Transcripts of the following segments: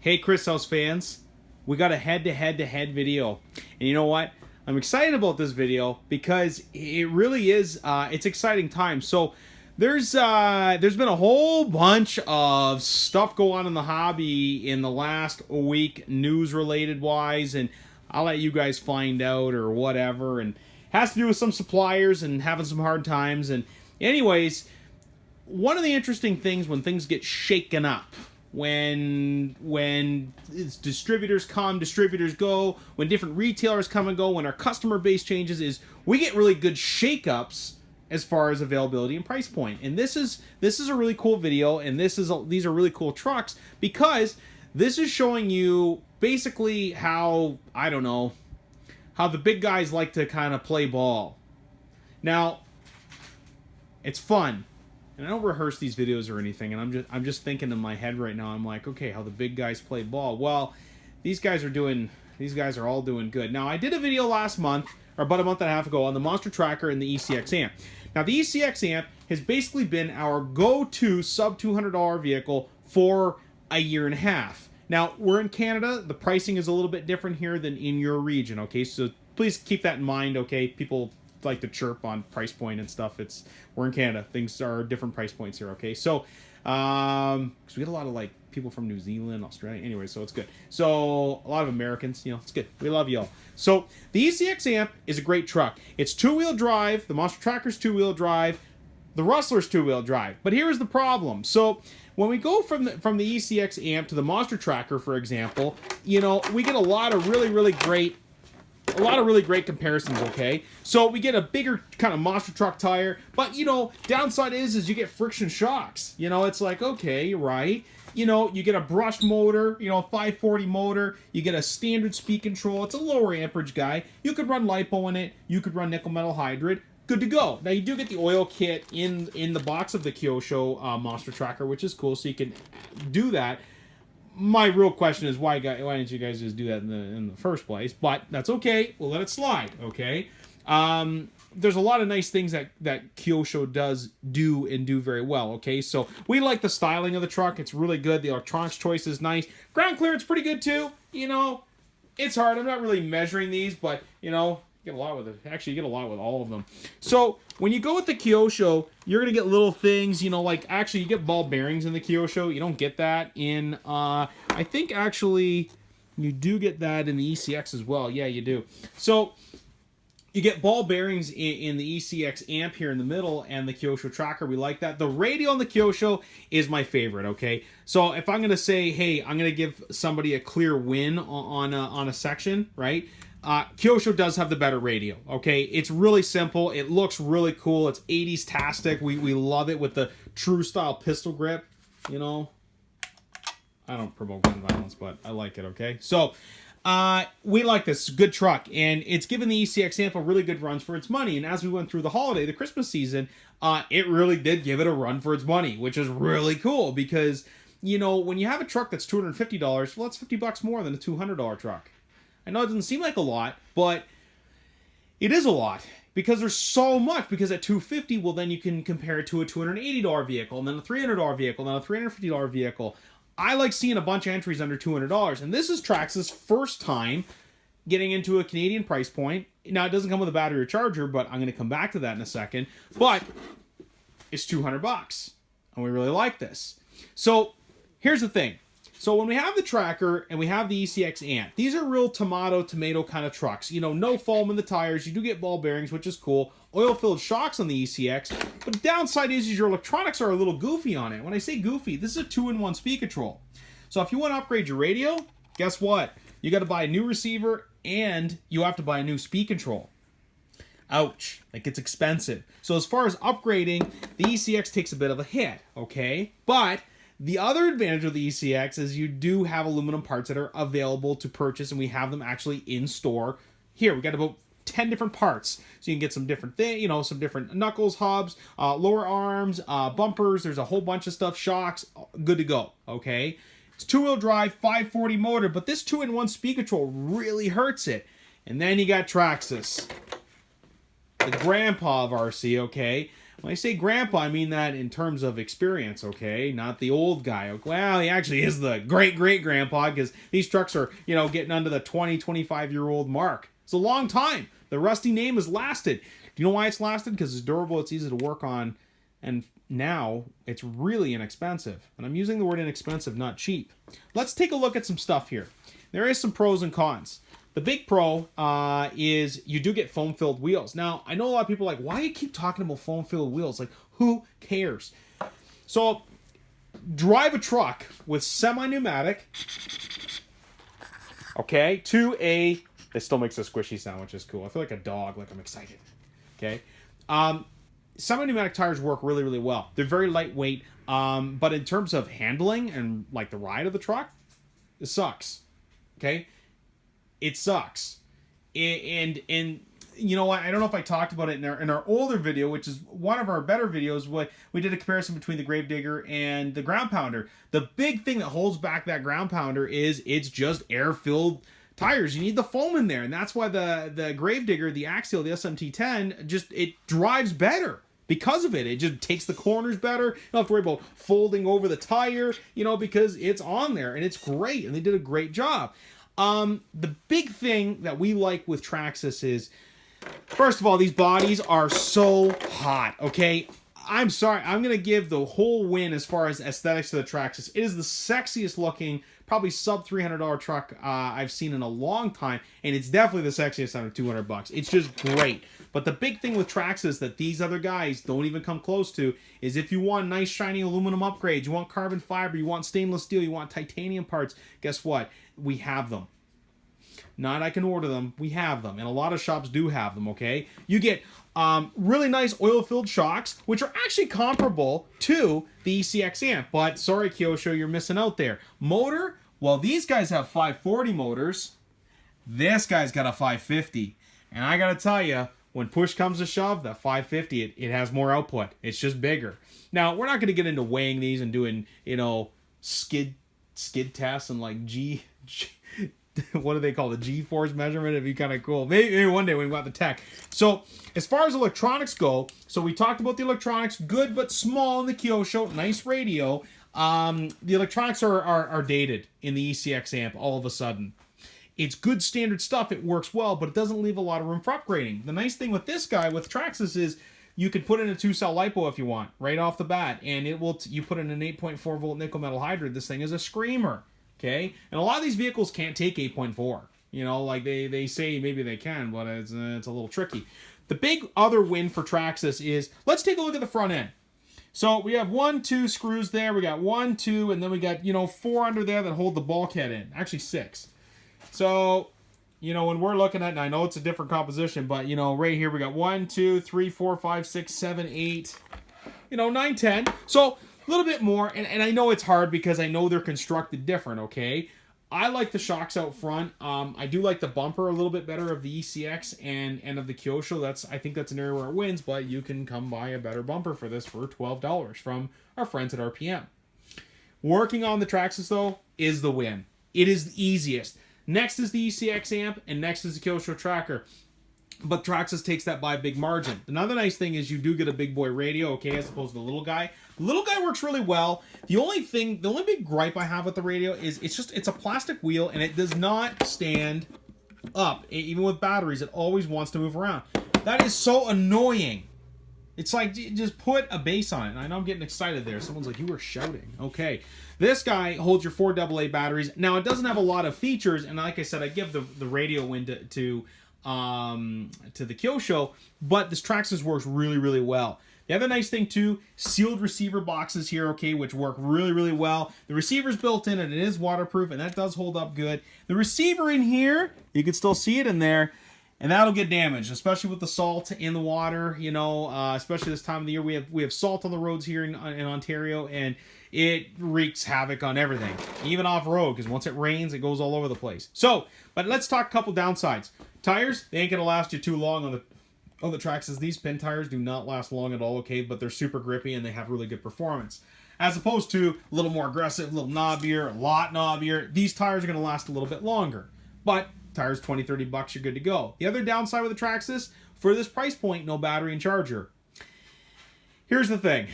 Hey, Chris House fans, we got a head-to-head video. And you know what? I'm excited about this video because it really is, it's exciting time. So there's been a whole bunch of stuff go on in the hobby in the last week, news-related wise, and I'll let you guys find out or whatever. And it has to do with some suppliers and having some hard times. And anyways, one of the interesting things when things get shaken up, when it's distributors come, distributors go, when different retailers come and go, when our customer base changes, is we get really good shakeups as far as availability and price point. And this is a really cool video, and these are really cool trucks because this is showing you basically how, I don't know, how the big guys like to kind of play ball. Now, it's fun. And I don't rehearse these videos or anything, and I'm just thinking in my head right now. I'm like, okay, how the big guys play ball. Well, these guys are all doing good. Now, I did a video last month, or about a month and a half ago, on the Monster Tracker and the ECX amp. Now, the ECX amp has basically been our go-to sub $200 vehicle for a year and a half. Now, we're in Canada. The pricing is a little bit different here than in your region, okay? So please keep that in mind, okay? People like to chirp on price point and stuff. We're in Canada. Things are different price points here, okay? So, because we get a lot of, like, people from New Zealand, Australia, anyway, so it's good. So, a lot of Americans, you know, it's good. We love y'all. So, the ECX amp is a great truck. It's two-wheel drive. The Monster Tracker's two-wheel drive. The Rustler's two-wheel drive. But here's the problem. So, when we go from the ECX amp to the Monster Tracker, for example, you know, we get a lot of really great comparisons, okay? So we get a bigger kind of monster truck tire, but, you know, downside is you get friction shocks. You know, it's like, okay, right. You know, you get a brushed motor, you know, a 540 motor. You get a standard speed control. It's a lower amperage guy. You could run LiPo in it. You could run nickel metal hydride. Good to go. Now, you do get the oil kit in the box of the Kyosho Monster Tracker, which is cool, so you can do that. My real question is why didn't you guys just do that in the first place? But that's okay. We'll let it slide, okay? There's a lot of nice things that Kyosho does do very well, okay? So we like the styling of the truck. It's really good. The electronics choice is nice. Ground clearance pretty good too. You know, it's hard. I'm not really measuring these, but, you know, you get a lot with it. Actually, you get a lot with all of them. So when you go with the Kyosho, you're going to get little things, you know, like actually you get ball bearings in the Kyosho. You don't get that in, I think actually you do get that in the ECX as well. Yeah, you do. So you get ball bearings in the ECX amp here in the middle and the Kyosho Tracker. We like that. The radio on the Kyosho is my favorite, okay? So if I'm going to say, hey, I'm going to give somebody a clear win on a section, right? Kyosho does have the better radio, okay? It's really simple. It looks really cool. It's 80s-tastic. We love it with the true-style pistol grip, you know? I don't promote gun violence, but I like it, okay? So, we like this. Good truck, and it's given the ECX amp a really good run for its money, and as we went through the holiday, the Christmas season, it really did give it a run for its money, which is really cool because, you know, when you have a truck that's $250, well, that's $50 more than a $200 truck. I know it doesn't seem like a lot, but it is a lot because there's so much. Because at $250, well, then you can compare it to a $280 vehicle, and then a $300 vehicle, and then a $350 vehicle. I like seeing a bunch of entries under $200, and this is Traxxas' first time getting into a Canadian price point. Now, it doesn't come with a battery or charger, but I'm going to come back to that in a second. But it's $200, and we really like this. So here's the thing. So when we have the Tracker and we have the ECX amp, these are real tomato kind of trucks. You know, no foam in the tires. You do get ball bearings, which is cool. Oil-filled shocks on the ECX. But the downside is your electronics are a little goofy on it. When I say goofy, this is a 2-in-1 speed control. So if you want to upgrade your radio, guess what? You got to buy a new receiver and you have to buy a new speed control. Ouch. Like, it's expensive. So as far as upgrading, the ECX takes a bit of a hit, okay? But the other advantage of the ECX is you do have aluminum parts that are available to purchase, and we have them actually in store. Here, we got about 10 different parts. So you can get some different things, you know, some different knuckles, hubs, lower arms, bumpers. There's a whole bunch of stuff, shocks, good to go, okay? It's two-wheel drive, 540 motor, but this 2-in-1 speed control really hurts it. And then you got Traxxas, the grandpa of RC, okay? When I say grandpa, I mean that in terms of experience, okay? Not the old guy. Well, he actually is the great-great-grandpa because these trucks are, you know, getting under the 20, 25-year-old mark. It's a long time. The Rusty name has lasted. Do you know why it's lasted? Because it's durable, it's easy to work on, and now it's really inexpensive. And I'm using the word inexpensive, not cheap. Let's take a look at some stuff here. There is some pros and cons. The big pro is you do get foam-filled wheels. Now, I know a lot of people are like, why do you keep talking about foam-filled wheels? Like, who cares? So, drive a truck with semi-pneumatic, okay, to a... It still makes a squishy sound, which is cool. I feel like a dog, like I'm excited. Okay? Semi-pneumatic tires work really, really well. They're very lightweight, but in terms of handling and, like, the ride of the truck, it sucks. Okay? It sucks. And you know what? I don't know if I talked about it in our older video, which is one of our better videos. We did a comparison between the Gravedigger and the Ground Pounder. The big thing that holds back that Ground Pounder is it's just air-filled tires. You need the foam in there, and that's why the Gravedigger, the Axial, the SMT10, just it drives better. Because of it, it just takes the corners better. You don't have to worry about folding over the tire, you know, because it's on there, and it's great, and they did a great job. The big thing that we like with Traxxas is, first of all, these bodies are so hot, okay? I'm sorry, I'm going to give the whole win as far as aesthetics to the Traxxas. It is the sexiest looking, probably sub $300 truck I've seen in a long time, and it's definitely the sexiest under $200. It's just great. But the big thing with Traxxas that these other guys don't even come close to is if you want nice shiny aluminum upgrades, you want carbon fiber, you want stainless steel, you want titanium parts, guess what? We have them. Not I can order them, we have them. And a lot of shops do have them, okay? You get really nice oil-filled shocks, which are actually comparable to the ECX amp. But sorry, Kyosho, you're missing out there. Motor, well, these guys have 540 motors. This guy's got a 550. And I gotta tell you, when push comes to shove, that 550, it has more output. It's just bigger. Now, we're not going to get into weighing these and doing, you know, skid tests and like what do they call the G-force measurement? It'd be kind of cool. Maybe one day when we got the tech. So, as far as electronics go, so we talked about the electronics, good but small in the Kyosho, nice radio. The electronics are dated in the ECX amp all of a sudden. It's good standard stuff, it works well, but it doesn't leave a lot of room for upgrading. The nice thing with this guy, with Traxxas, is you could put in a 2-cell LiPo if you want, right off the bat, and it will. You put in an 8.4 volt nickel metal hydride, this thing is a screamer, okay? And a lot of these vehicles can't take 8.4. You know, like they say maybe they can, but it's a little tricky. The big other win for Traxxas is, let's take a look at the front end. So we have 1, 2 screws there, we got 1, 2, and then we got, you know, 4 under there that hold the bulkhead in. Actually 6. So, you know, when we're looking at, and I know it's a different composition, but, you know, right here we got 1, 2, 3, 4, 5, 6, 7, 8, you know, 9, 10. So, a little bit more, and I know it's hard because I know they're constructed different, okay? I like the shocks out front. I do like the bumper a little bit better of the ECX and of the Kyosho. I think that's an area where it wins, but you can come buy a better bumper for this for $12 from our friends at RPM. Working on the Traxxas, though, is the win. It is the easiest. Next is the ECX amp, and next is the Kyosho Tracker. But Traxxas takes that by a big margin. Another nice thing is you do get a big boy radio, okay, as opposed to the little guy. The little guy works really well. The only big gripe I have with the radio is it's a plastic wheel, and it does not stand up. Even with batteries, it always wants to move around. That is so annoying. It's like, just put a bass on it. And I know I'm getting excited there. Someone's like, you were shouting. Okay. This guy holds your 4 AA batteries. Now, it doesn't have a lot of features. And like I said, I give the radio win to the Kyosho. But this Traxxas works really, really well. The other nice thing, too, sealed receiver boxes here, okay, which work really, really well. The receiver's built in, and it is waterproof, and that does hold up good. The receiver in here, you can still see it in there. And that'll get damaged, especially with the salt in the water, you know, especially this time of the year. We have salt on the roads here in Ontario, and it wreaks havoc on everything, even off-road, because once it rains, it goes all over the place. So, but let's talk a couple downsides. Tires, they ain't going to last you too long on the Traxxas. These pin tires do not last long at all, okay, but they're super grippy, and they have really good performance. As opposed to a little more aggressive, a little knobbier, a lot knobbier, these tires are going to last a little bit longer. But tires, $20, $30, you're good to go. The other downside with the Traxxas, for this price point, no battery and charger. Here's the thing.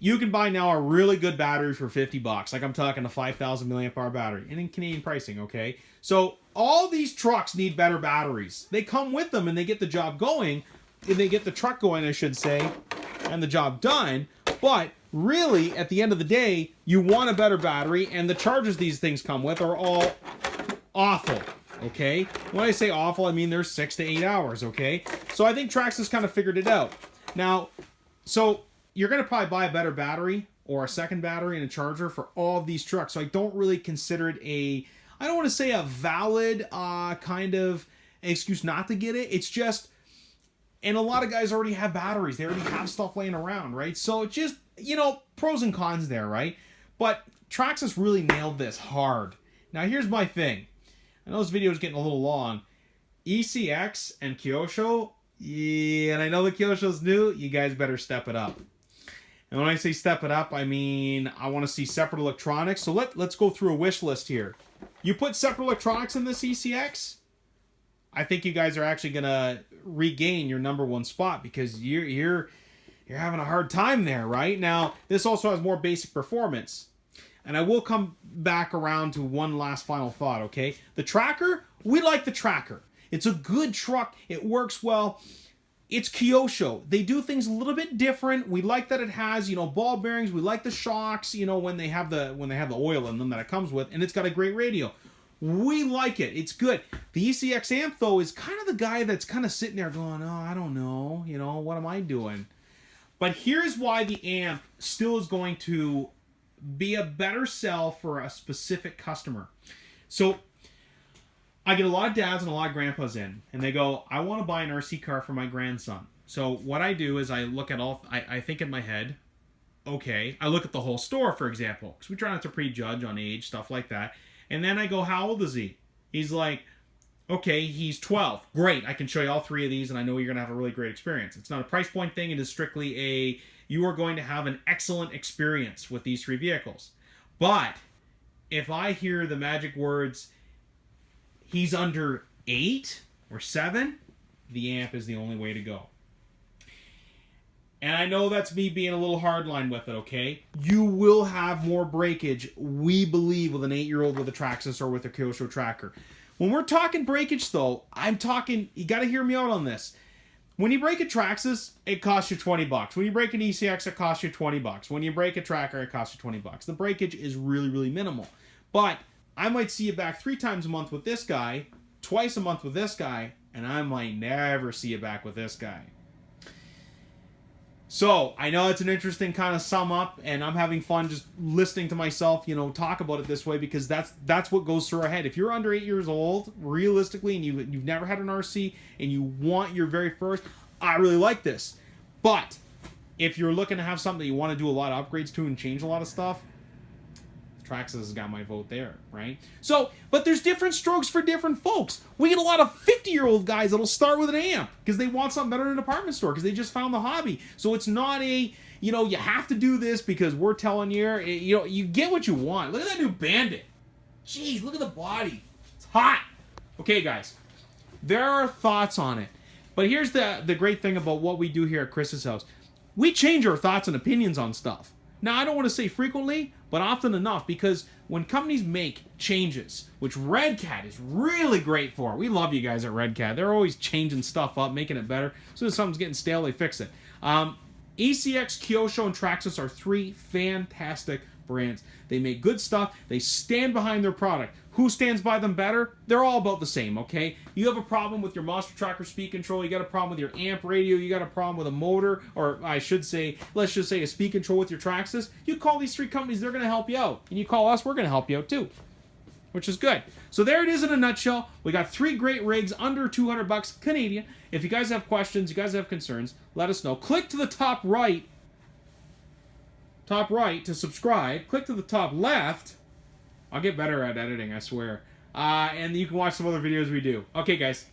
You can buy now a really good battery for $50. Like I'm talking a 5,000 milliamp hour battery. And in Canadian pricing, okay? So all these trucks need better batteries. They come with them and they get the job going. And they get the truck going, I should say, and the job done. But really, at the end of the day, you want a better battery. And the chargers these things come with are all awful. Okay? When I say awful, I mean they're 6 to 8 hours, okay? So I think Traxxas kind of figured it out. Now, so you're going to probably buy a better battery or a second battery and a charger for all of these trucks. So I don't really consider it I don't want to say a valid kind of excuse not to get it. It's just, and a lot of guys already have batteries. They already have stuff laying around, right? So it's just, pros and cons there, right? But Traxxas really nailed this hard. Now here's my thing. I know this video is getting a little long. ECX and Kyosho, yeah, and I know the Kyosho's new, you guys better step it up. And when I say step it up, I mean I want to see separate electronics. So let's go through a wish list here. You put separate electronics in this ECX, I think you guys are actually going to regain your #1 spot because you're having a hard time there, right? Now, this also has more basic performance. And I will come back around to one last final thought, okay? The Tracker, we like the Tracker. It's a good truck. It works well. It's Kyosho. They do things a little bit different. We like that it has, ball bearings. We like the shocks, when they have the oil in them that it comes with, and it's got a great radio. We like it. It's good. The ECX amp though is kind of the guy that's kind of sitting there going, "Oh, I don't know. What am I doing?" But here's why the amp still is going to be a better sell for a specific customer. So I get a lot of dads and a lot of grandpas in, and they go, "I want to buy an RC car for my grandson." So what I do is I look at I think in my head, okay, I look at the whole store, for example, because we try not to prejudge on age, stuff like that. And then I go, "How old is he?" He's like, "Okay, he's 12. Great, I can show you all 3 of these, and I know you're going to have a really great experience." It's not a price point thing. It is strictly you are going to have an excellent experience with these 3 vehicles. But if I hear the magic words, he's under 8 or 7, the amp is the only way to go. And I know that's me being a little hardline with it, okay? You will have more breakage, we believe, with an 8-year-old with a Traxxas or with a Kyosho Tracker. When we're talking breakage, though, you got to hear me out on this. When you break a Traxxas, it costs you $20. When you break an ECX, it costs you $20. When you break a Tracker, it costs you $20. The breakage is really, really minimal. But I might see you back 3 times a month with this guy, twice a month with this guy, and I might never see you back with this guy. So, I know it's an interesting kind of sum up, and I'm having fun just listening to myself, talk about it this way, because that's what goes through our head. If you're under 8 years old, realistically, and you've never had an RC, and you want your very first, I really like this. But, if you're looking to have something that you want to do a lot of upgrades to and change a lot of stuff, Traxxas has got my vote there, right? So, but there's different strokes for different folks. We get a lot of 50-year-old guys that'll start with an amp because they want something better in an department store because they just found the hobby. So it's not you have to do this because we're telling you, you get what you want. Look at that new Bandit. Jeez, look at the body. It's hot. Okay, guys, there are thoughts on it. But here's the great thing about what we do here at Chris's house. We change our thoughts and opinions on stuff. Now, I don't want to say frequently, but often enough, because when companies make changes, which Red Cat is really great for, we love you guys at Red Cat. They're always changing stuff up, making it better. As soon as something's getting stale, they fix it. ECX, Kyosho, and Traxxas are 3 fantastic brands. They make good stuff. They stand behind their product. Who stands by them better? They're all about the same, okay? You have a problem with your Monster Tracker speed control, you got a problem with your amp radio, you got a problem with a motor, or I should say, let's just say a speed control with your Traxxas, you call these 3 companies, they're going to help you out. And you call us, we're going to help you out too. Which is good. So there it is in a nutshell. We got 3 great rigs under $200 Canadian. If you guys have questions, you guys have concerns, let us know. Click to the top right to subscribe. Click to the top left. I'll get better at editing, I swear. And you can watch some other videos we do. Okay, guys.